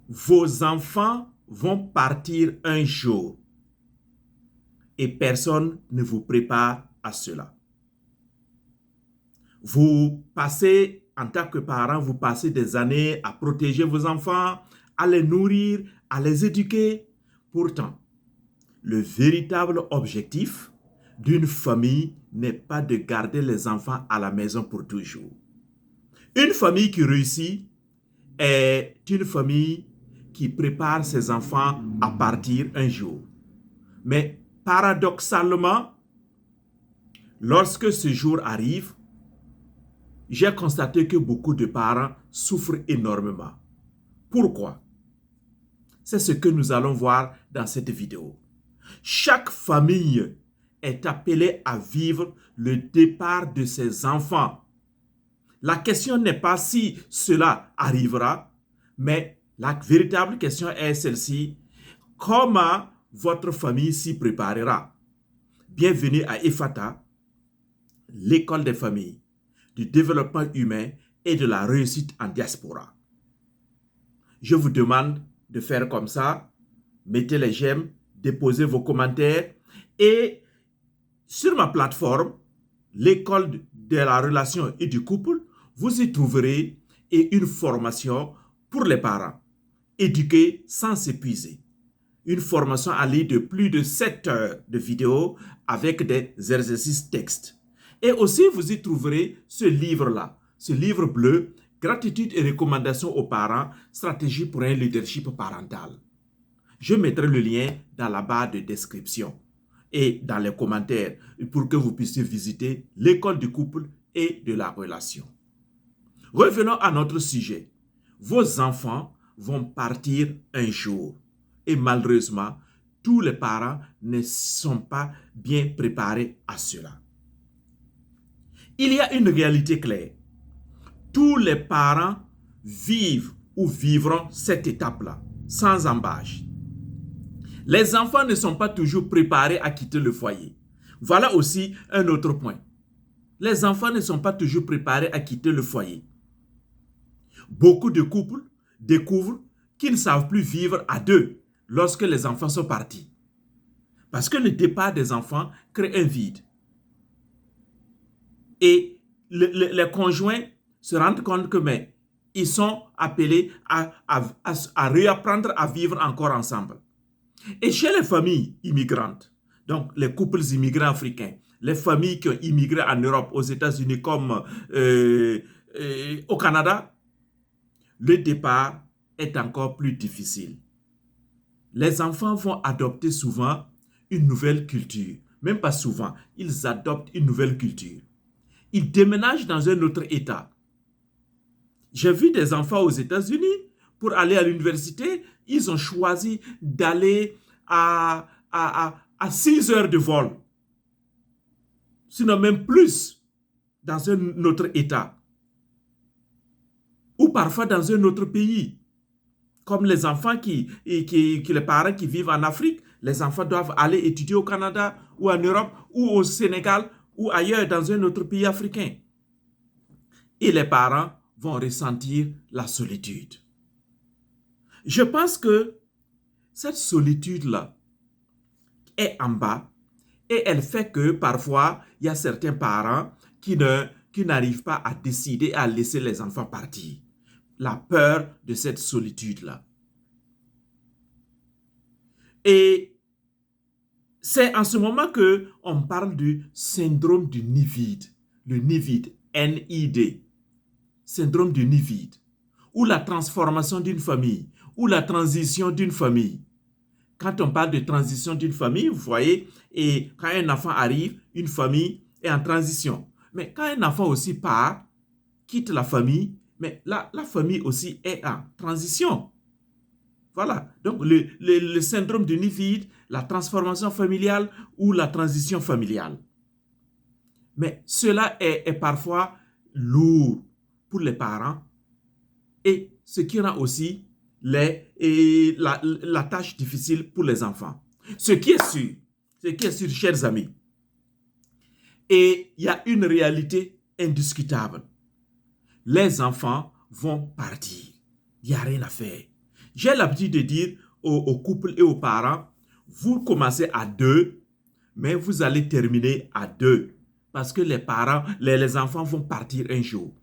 Vos enfants vont partir un jour et personne ne vous prépare à cela. Vous passez, en tant que parent, vous passez des années à protéger vos enfants, à les nourrir, à les éduquer. Pourtant, le véritable objectif d'une famille n'est pas de garder les enfants à la maison pour toujours. Une famille qui réussit est une famille qui prépare ses enfants à partir un jour. Mais paradoxalement, lorsque ce jour arrive, j'ai constaté que beaucoup de parents souffrent énormément. Pourquoi? C'est ce que nous allons voir dans cette vidéo. Chaque famille est appelée à vivre le départ de ses enfants. La question n'est pas si cela arrivera, mais la véritable question est celle-ci. Comment votre famille s'y préparera? Bienvenue à EFATA, l'école des familles, du développement humain et de la réussite en diaspora. Je vous demande de faire comme ça. Mettez les j'aime, déposez vos commentaires et sur ma plateforme, l'école de la relation et du couple, vous y trouverez une formation pour les parents, éduquer sans s'épuiser. Une formation en ligne de plus de 7 heures de vidéos avec des exercices textes. Et aussi, vous y trouverez ce livre-là, ce livre bleu, Gratitude et recommandations aux parents, stratégie pour un leadership parental. Je mettrai le lien dans la barre de description et dans les commentaires pour que vous puissiez visiter l'école du couple et de la relation. Revenons à notre sujet. Vos enfants vont partir un jour. Et malheureusement, tous les parents ne sont pas bien préparés à cela. Il y a une réalité claire. Tous les parents vivent ou vivront cette étape-là, sans embâche. Les enfants ne sont pas toujours préparés à quitter le foyer. Voilà aussi un autre point. Les enfants ne sont pas toujours préparés à quitter le foyer. Beaucoup de couples découvrent qu'ils ne savent plus vivre à deux lorsque les enfants sont partis. Parce que le départ des enfants crée un vide. Et les conjoints se rendent compte que ils sont appelés à réapprendre à vivre encore ensemble. Et chez les familles immigrantes, donc les couples immigrants africains, les familles qui ont immigré en Europe, aux États-Unis comme au Canada, le départ est encore plus difficile. Les enfants vont adopter souvent une nouvelle culture. Même pas souvent, ils adoptent une nouvelle culture. Ils déménagent dans un autre État. J'ai vu des enfants aux États-Unis, pour aller à l'université, ils ont choisi d'aller à 6 heures de vol. Sinon même plus, dans un autre État. Ou parfois dans un autre pays. Comme les enfants les parents qui vivent en Afrique, les enfants doivent aller étudier au Canada, ou en Europe, ou au Sénégal, ou ailleurs dans un autre pays africain. Et les parents vont ressentir la solitude. Je pense que cette solitude-là est en bas et elle fait que parfois, il y a certains parents qui n'arrivent pas à décider à laisser les enfants partir. La peur de cette solitude-là. Et c'est en ce moment qu'on parle du syndrome du nid vide. Le nid vide, N-I-D. Syndrome du nid vide. Ou la transformation d'une famille. Ou la transition d'une famille. Quand on parle de transition d'une famille, vous voyez, et quand un enfant arrive, une famille est en transition. Mais quand un enfant aussi part, quitte la famille, mais la famille aussi est en transition. Voilà, donc le syndrome du nid vide, la transformation familiale ou la transition familiale. Mais cela est parfois lourd pour les parents et ce qui rend aussi la tâche difficile pour les enfants. Ce qui est sûr, chers amis, et il y a une réalité indiscutable. Les enfants vont partir. Il n'y a rien à faire. J'ai l'habitude de dire aux couples et aux parents, vous commencez à 2, mais vous allez terminer à 2. Parce que les parents, les enfants vont partir un jour.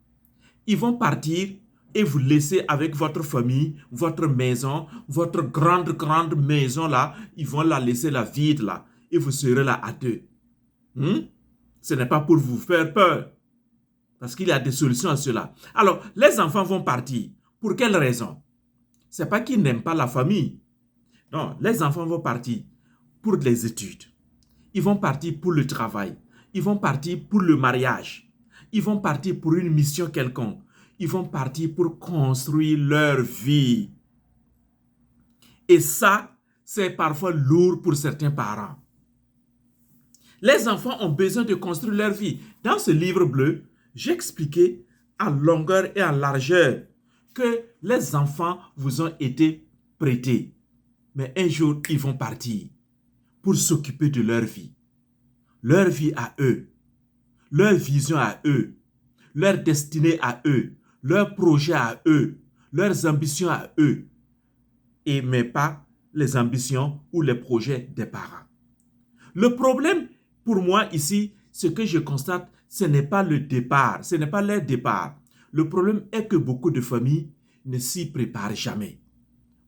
Ils vont partir et vous laisser avec votre famille, votre maison, votre grande maison là. Ils vont la laisser la vide là. Et vous serez là à 2. Ce n'est pas pour vous faire peur. Parce qu'il y a des solutions à cela. Alors, les enfants vont partir. Pour quelle raison? Ce n'est pas qu'ils n'aiment pas la famille. Non, les enfants vont partir pour les études. Ils vont partir pour le travail. Ils vont partir pour le mariage. Ils vont partir pour une mission quelconque. Ils vont partir pour construire leur vie. Et ça, c'est parfois lourd pour certains parents. Les enfants ont besoin de construire leur vie. Dans ce livre bleu, j'ai expliqué en longueur et en largeur que les enfants vous ont été prêtés. Mais un jour, ils vont partir pour s'occuper de leur vie à eux, leur vision à eux, leur destinée à eux, leurs projets à eux, leurs ambitions à eux, et mais pas les ambitions ou les projets des parents. Le problème pour moi ici, ce que je constate, ce n'est pas le départ, ce n'est pas leur départ. Le problème est que beaucoup de familles ne s'y préparent jamais.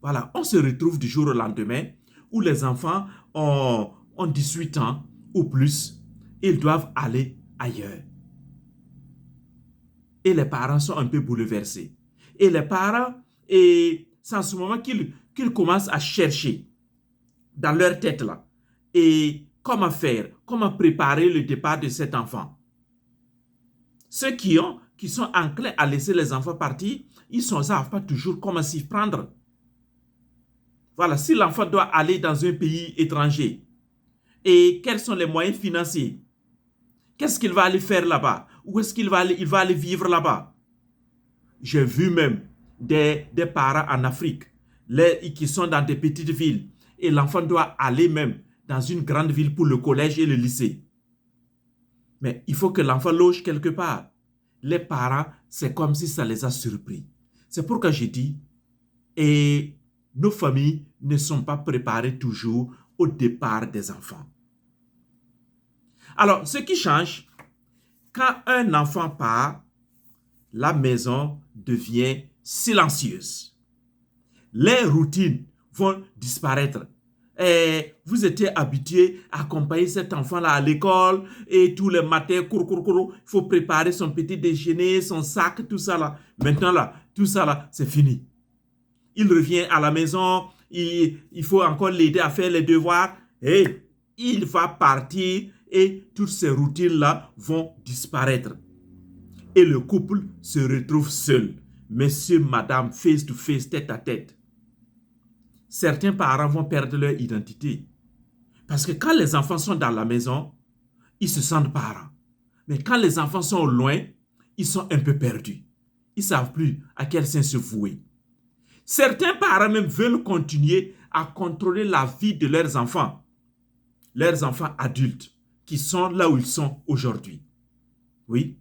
Voilà, on se retrouve du jour au lendemain où les enfants ont 18 ans ou plus, ils doivent aller ailleurs. Et les parents sont un peu bouleversés. Et les parents, c'est en ce moment qu'ils commencent à chercher dans leur tête là. Et comment faire, comment préparer le départ de cet enfant. Ceux qui sont enclins à laisser les enfants partir, ils ne savent pas toujours comment s'y prendre. Voilà, si l'enfant doit aller dans un pays étranger, et quels sont les moyens financiers? Qu'est-ce qu'il va aller faire là-bas? Où est-ce qu'il va aller? Il va aller vivre là-bas. J'ai vu même des parents en Afrique qui sont dans des petites villes et l'enfant doit aller même dans une grande ville pour le collège et le lycée. Mais il faut que l'enfant loge quelque part. Les parents, c'est comme si ça les a surpris. C'est pourquoi j'ai dit, et nos familles ne sont pas préparées toujours au départ des enfants. Alors, ce qui change, quand un enfant part, la maison devient silencieuse. Les routines vont disparaître. Et vous étiez habitué à accompagner cet enfant-là à l'école et tous les matins, il faut préparer son petit déjeuner, son sac, tout ça là. Maintenant là, tout ça là, c'est fini. Il revient à la maison, il faut encore l'aider à faire les devoirs et il va partir et toutes ces routines-là vont disparaître. Et le couple se retrouve seul. Monsieur, madame, face to face, tête à tête. Certains parents vont perdre leur identité. Parce que quand les enfants sont dans la maison, ils se sentent parents. Mais quand les enfants sont loin, ils sont un peu perdus. Ils ne savent plus à quel sens se vouer. Certains parents même veulent continuer à contrôler la vie de leurs enfants adultes, qui sont là où ils sont aujourd'hui. Oui,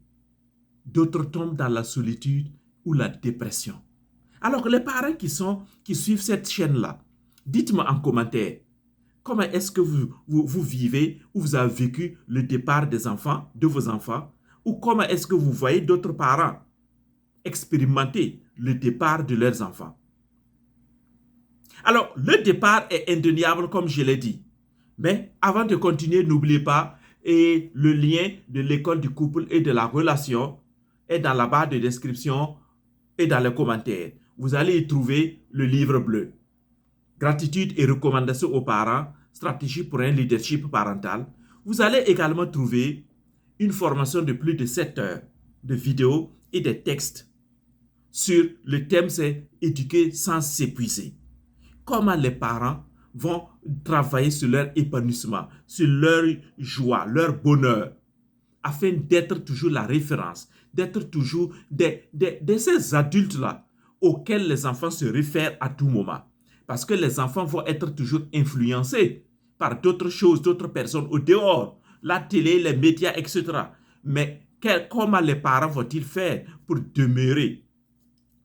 d'autres tombent dans la solitude ou la dépression. Alors les parents qui suivent cette chaîne-là, dites-moi en commentaire, comment est-ce que vous vivez ou vous avez vécu le départ des enfants, de vos enfants, ou comment est-ce que vous voyez d'autres parents expérimenter le départ de leurs enfants. Alors, le départ est indéniable, comme je l'ai dit. Mais avant de continuer, n'oubliez pas, et le lien de l'école du couple et de la relation est dans la barre de description et dans les commentaires. Vous allez y trouver le livre bleu. Gratitude et recommandations aux parents, stratégie pour un leadership parental. Vous allez également trouver une formation de plus de 7 heures de vidéos et des textes sur le thème, c'est éduquer sans s'épuiser. Comment les parents vont travailler sur leur épanouissement, sur leur joie, leur bonheur, afin d'être toujours la référence, d'être toujours de ces adultes-là auxquels les enfants se réfèrent à tout moment. Parce que les enfants vont être toujours influencés par d'autres choses, d'autres personnes au dehors, la télé, les médias, etc. Mais comment les parents vont-ils faire pour demeurer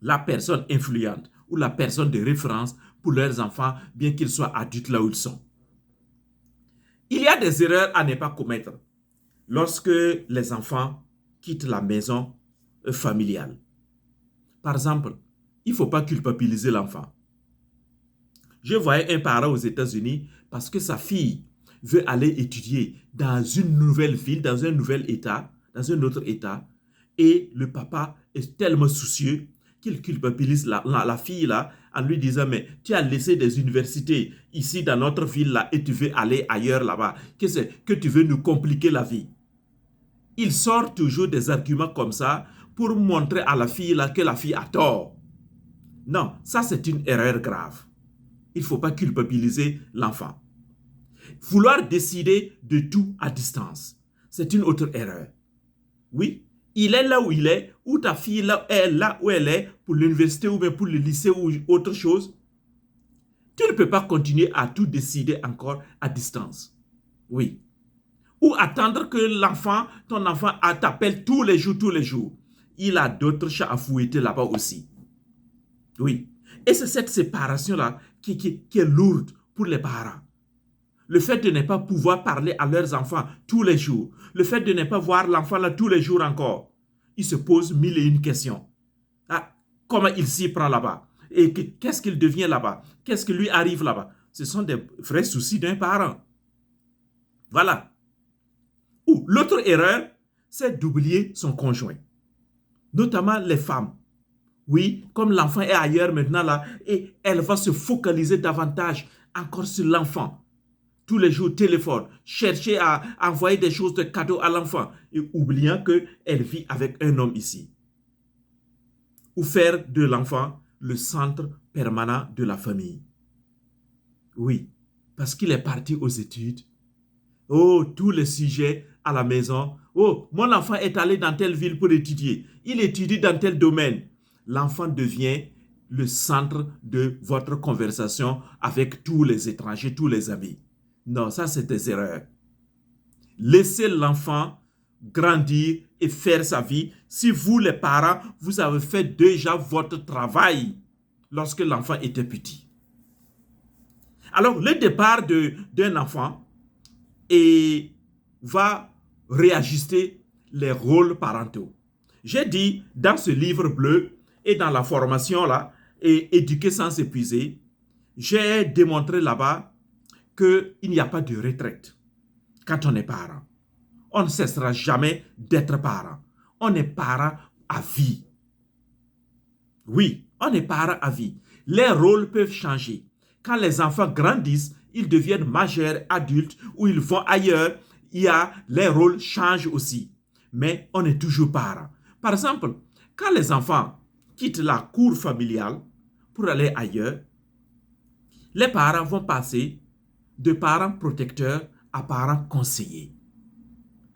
la personne influente ou la personne de référence pour leurs enfants, bien qu'ils soient adultes là où ils sont. Il y a des erreurs à ne pas commettre lorsque les enfants quittent la maison familiale. Par exemple, il ne faut pas culpabiliser l'enfant. Je voyais un parent aux États-Unis parce que sa fille veut aller étudier dans une nouvelle ville, dans un nouvel État, dans un autre État, et le papa est tellement soucieux qu'il culpabilise la fille là en lui disant mais tu as laissé des universités ici dans notre ville là et tu veux aller ailleurs là-bas. Que tu veux nous compliquer la vie. Il sort toujours des arguments comme ça pour montrer à la fille là que la fille a tort. Non, ça c'est une erreur grave. Il ne faut pas culpabiliser l'enfant. Vouloir décider de tout à distance, c'est une autre erreur. Oui, il est là où il est, ou ta fille est là où elle est, pour l'université ou bien pour le lycée ou autre chose. Tu ne peux pas continuer à tout décider encore à distance. Oui. Ou attendre que ton enfant t'appelle tous les jours. Il a d'autres chats à fouetter là-bas aussi. Oui. Et c'est cette séparation-là qui est lourde pour les parents. Le fait de ne pas pouvoir parler à leurs enfants tous les jours. Le fait de ne pas voir l'enfant là tous les jours encore. Ils se posent mille et une questions. Ah, comment il s'y prend là-bas? Et qu'est-ce qu'il devient là-bas? Qu'est-ce qui lui arrive là-bas? Ce sont des vrais soucis d'un parent. Voilà. Ou l'autre erreur, c'est d'oublier son conjoint. Notamment les femmes. Oui, comme l'enfant est ailleurs maintenant là, et elle va se focaliser davantage encore sur l'enfant. Tous les jours, téléphone, chercher à envoyer des choses de cadeaux à l'enfant, et oubliant qu'elle vit avec un homme ici. Ou faire de l'enfant le centre permanent de la famille. Oui, parce qu'il est parti aux études. Oh, tous les sujets à la maison. Oh, mon enfant est allé dans telle ville pour étudier. Il étudie dans tel domaine. L'enfant devient le centre de votre conversation avec tous les étrangers, tous les amis. Non, ça c'est des erreurs. Laissez l'enfant grandir et faire sa vie. Si vous, les parents, vous avez fait déjà votre travail lorsque l'enfant était petit. Alors, le départ d'un enfant va réajuster les rôles parentaux. J'ai dit dans ce livre bleu et dans la formation là, et éduquer sans s'épuiser, j'ai démontré là-bas qu'il n'y a pas de retraite quand on est parent. On ne cessera jamais d'être parent. On est parent à vie. Oui, on est parent à vie. Les rôles peuvent changer. Quand les enfants grandissent, ils deviennent majeurs, adultes, ou ils vont ailleurs, les rôles changent aussi. Mais on est toujours parent. Par exemple, quand les enfants quittent la cour familiale pour aller ailleurs, les parents vont passer de parents protecteurs à parents conseillers.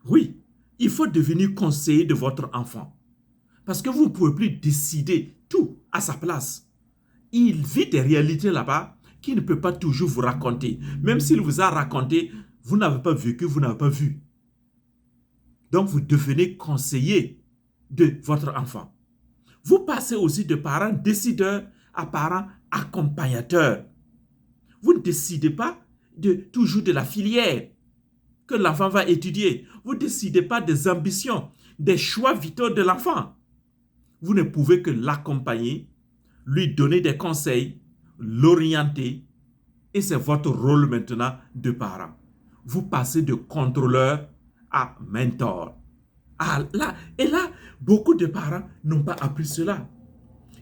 Oui, il faut devenir conseiller de votre enfant. Parce que vous ne pouvez plus décider tout à sa place. Il vit des réalités là-bas qu'il ne peut pas toujours vous raconter. Même s'il vous a raconté, vous n'avez pas vécu, vous n'avez pas vu. Donc, vous devenez conseiller de votre enfant. Vous passez aussi de parents décideurs à parents accompagnateurs. Vous ne décidez pas toujours de la filière que l'enfant va étudier. Vous ne décidez pas des ambitions, des choix vitaux de l'enfant. Vous ne pouvez que l'accompagner, lui donner des conseils, l'orienter. Et c'est votre rôle maintenant de parent. Vous passez de contrôleur à mentor. Et là, beaucoup de parents n'ont pas appris cela.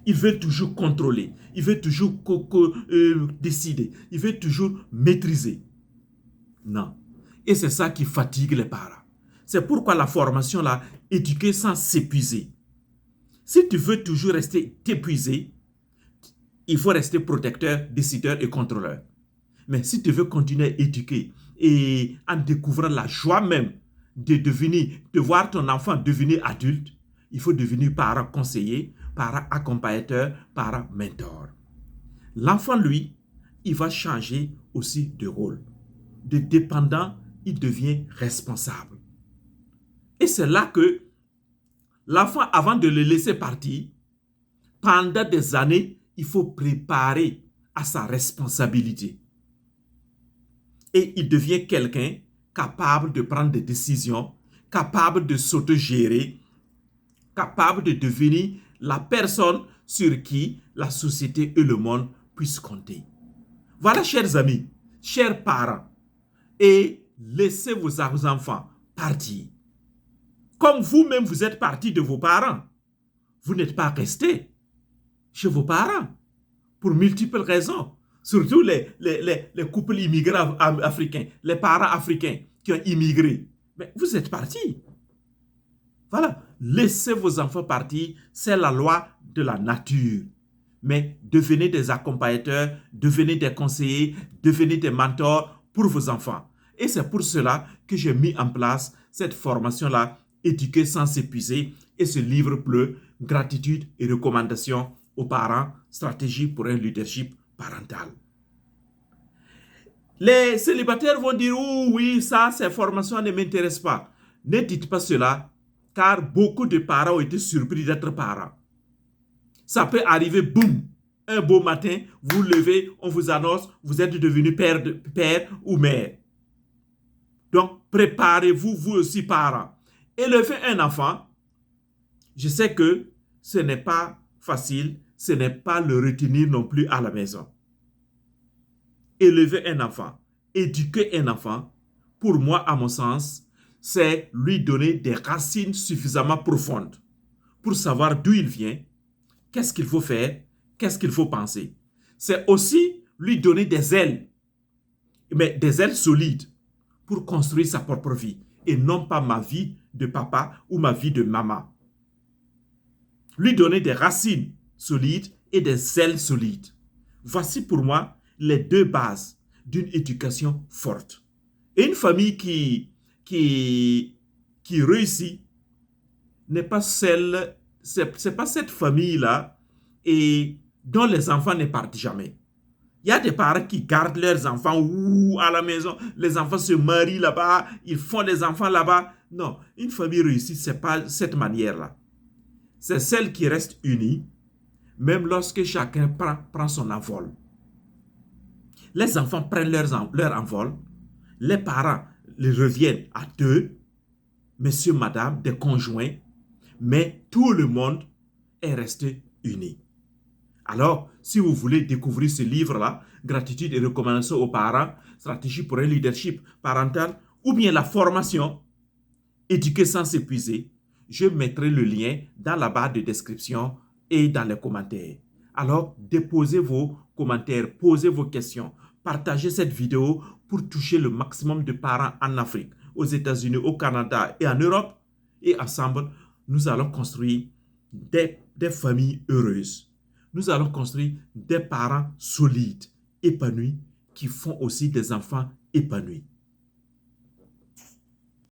Ils veulent toujours contrôler, ils veulent toujours décider, ils veulent toujours maîtriser. Non. Et c'est ça qui fatigue les parents. C'est pourquoi la formation là, éduquer sans s'épuiser. Si tu veux toujours rester épuisé, il faut rester protecteur, décideur et contrôleur. Mais si tu veux continuer à éduquer et en découvrant la joie même de voir ton enfant devenir adulte, il faut devenir parent conseiller, parent accompagnateur, parent mentor. L'enfant, lui, il va changer aussi de rôle. De dépendant, il devient responsable. Et c'est là que l'enfant, avant de le laisser partir, pendant des années, il faut préparer à sa responsabilité. Et il devient quelqu'un capable de prendre des décisions, capable de s'autogérer, capable de devenir la personne sur qui la société et le monde puissent compter. Voilà, chers amis, chers parents, et laissez vos enfants partir. Comme vous-même, vous êtes partis de vos parents. Vous n'êtes pas restés chez vos parents pour multiples raisons. Surtout les couples immigrés africains, les parents africains qui ont immigré. Mais vous êtes partis. Voilà, laissez vos enfants partir, c'est la loi de la nature. Mais devenez des accompagnateurs, devenez des conseillers, devenez des mentors pour vos enfants. Et c'est pour cela que j'ai mis en place cette formation-là, Éduquer sans s'épuiser, et ce livre bleu, Gratitude et recommandations aux parents, stratégie pour un leadership parental. Les célibataires vont dire, oh oui, ça, ces formations ne m'intéressent pas. Ne dites pas cela, car beaucoup de parents ont été surpris d'être parents. Ça peut arriver, boum, un beau matin, vous levez, on vous annonce, vous êtes devenu père ou mère. Donc, préparez-vous, vous aussi, parents. Élever un enfant, je sais que ce n'est pas facile, ce n'est pas le retenir non plus à la maison. Élever un enfant, éduquer un enfant, pour moi, à mon sens, c'est lui donner des racines suffisamment profondes pour savoir d'où il vient, qu'est-ce qu'il faut faire, qu'est-ce qu'il faut penser. C'est aussi lui donner des ailes, mais des ailes solides pour construire sa propre vie et non pas ma vie de papa ou ma vie de maman. Lui donner des racines solides et des ailes solides. Voici pour moi les deux bases d'une éducation forte. Et une famille qui réussit n'est pas celle, c'est pas cette famille-là et dont les enfants ne partent jamais. Il y a des parents qui gardent leurs enfants à la maison. Les enfants se marient là-bas, ils font des enfants là-bas. Non, une famille réussie, ce n'est pas cette manière-là. C'est celle qui reste unie, même lorsque chacun prend son envol. Les enfants prennent leur envol, les parents les reviennent à deux, monsieur, madame, des conjoints, mais tout le monde est resté uni. Alors, si vous voulez découvrir ce livre-là, Gratitude et recommandations aux parents, stratégie pour un leadership parental, ou bien la formation, Éduquer sans s'épuiser, je mettrai le lien dans la barre de description et dans les commentaires. Alors, déposez vos commentaires, posez vos questions, partagez cette vidéo pour toucher le maximum de parents en Afrique, aux États-Unis, au Canada et en Europe. Et ensemble, nous allons construire des familles heureuses. Nous allons construire des parents solides, épanouis, qui font aussi des enfants épanouis.